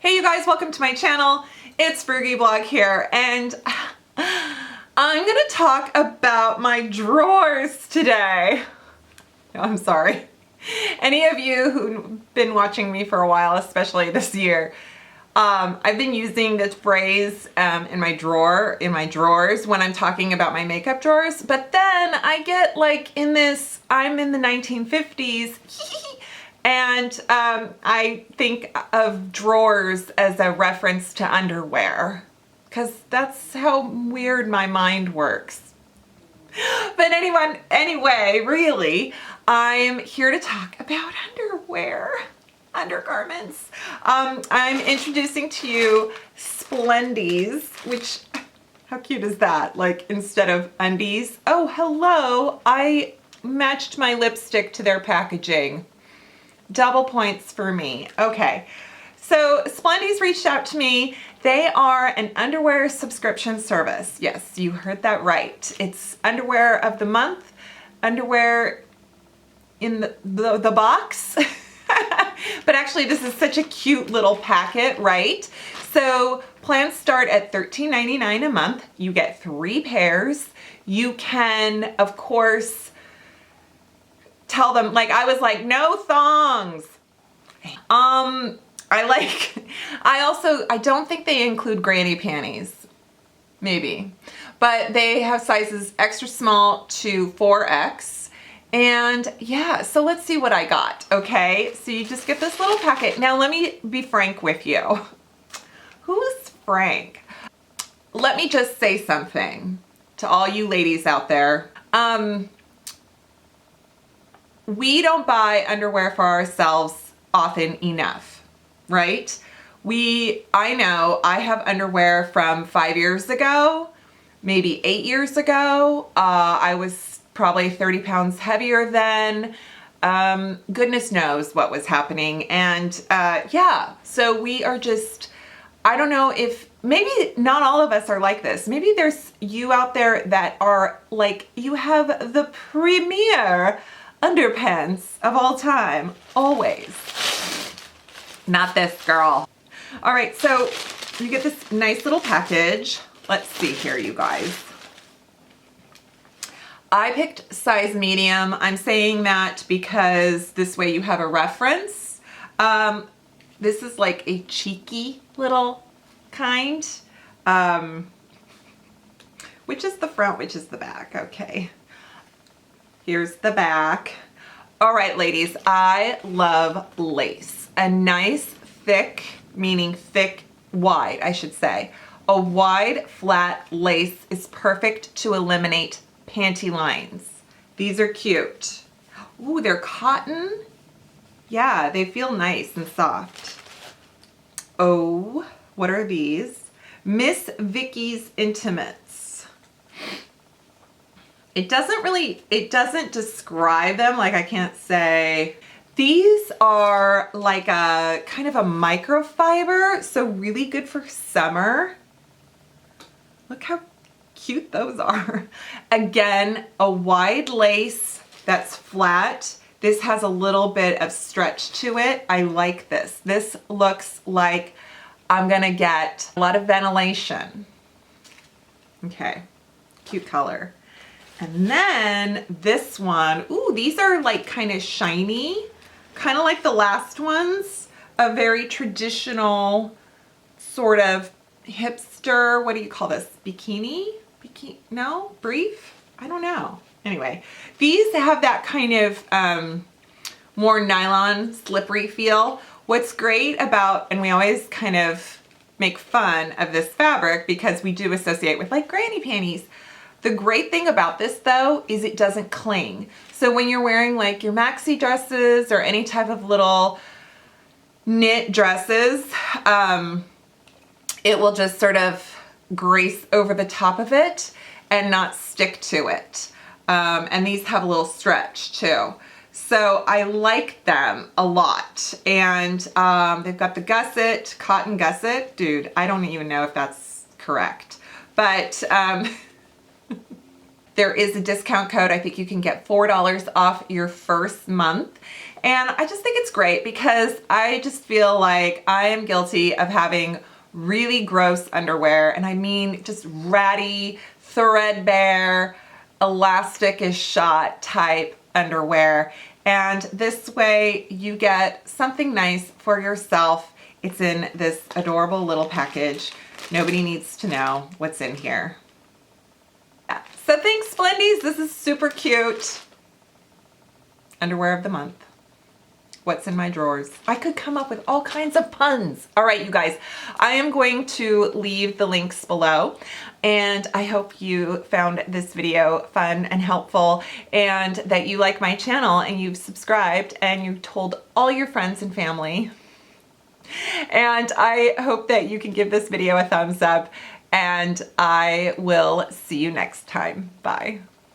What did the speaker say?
Hey you guys, welcome to my channel. It's Frugalistablog here, and I'm gonna talk about my drawers today. No, I'm sorry. Any of you who've been watching me for a while, especially this year, I've been using this phrase in my drawers when I'm talking about my makeup drawers, but then I get like I'm in the 1950s, and I think of drawers as a reference to underwear, because that's how weird my mind works. But anyway, really, I'm here to talk about underwear. Undergarments. I'm introducing to you Splendies, which, how cute is that? Like, instead of undies. Oh, hello. I matched my lipstick to their packaging. Double points for me. Okay. So Splendies reached out to me. They are an underwear subscription service. Yes, you heard that right. It's underwear of the month, underwear in the box. But actually this is such a cute little packet, right? So plans start at $13.99 a month. You get 3 pairs. You can, of course, tell them, like I was like, no thongs. I don't think they include granny panties. Maybe. But they have sizes extra small to 4X. And yeah, so let's see what I got, okay? So you just get this little packet. Now let me be frank with you. Who's Frank? Let me just say something to all you ladies out there. We don't buy underwear for ourselves often enough, right? I know I have underwear from 5 years ago, maybe 8 years ago. I was probably 30 pounds heavier then. Goodness knows what was happening. And yeah, so we are just, I don't know if, maybe not all of us are like this. Maybe there's you out there that are like, you have the premier underpants of all time, always. Not this girl. All right, so you get this nice little package. Let's see here, you guys. I picked size medium. I'm saying that because this way you have a reference. This is like a cheeky little kind. Which is the front, which is the back? Okay. Here's the back. All right, ladies, I love lace. A nice thick, meaning thick, wide, I should say. A wide, flat lace is perfect to eliminate panty lines. These are cute. Ooh, they're cotton. Yeah, they feel nice and soft. Oh, what are these? Miss Vicky's Intimates. It doesn't describe them, like I can't say. These are like a kind of a microfiber, so really good for summer. Look how cute those are. Again, a wide lace that's flat. This has a little bit of stretch to it. I like this. This looks like I'm gonna get a lot of ventilation. Okay, cute color. And then this one, ooh, these are like kind of shiny, kind of like the last ones, a very traditional sort of hipster, what do you call this? Bikini? No? Brief? I don't know. Anyway, these have that kind of more nylon, slippery feel. What's great about, and we always kind of make fun of this fabric because we do associate with like granny panties. The great thing about this though is it doesn't cling. So when you're wearing like your maxi dresses or any type of little knit dresses, it will just sort of grace over the top of it and not stick to it. And these have a little stretch too. So I like them a lot. And they've got the gusset, cotton gusset. Dude, I don't even know if that's correct. But There is a discount code. I think you can get $4 off your first month. And I just think it's great because I just feel like I am guilty of having really gross underwear. And I mean just ratty, threadbare, elastic is shot type underwear. And this way you get something nice for yourself. It's in this adorable little package. Nobody needs to know what's in here. So thanks, Splendies. This is super cute. Underwear of the month. What's in my drawers? I could come up with all kinds of puns. All right, you guys, I am going to leave the links below, and I hope you found this video fun and helpful, and that you like my channel and you've subscribed and you told all your friends and family. And I hope that you can give this video a thumbs up, and I will see you next time. Bye.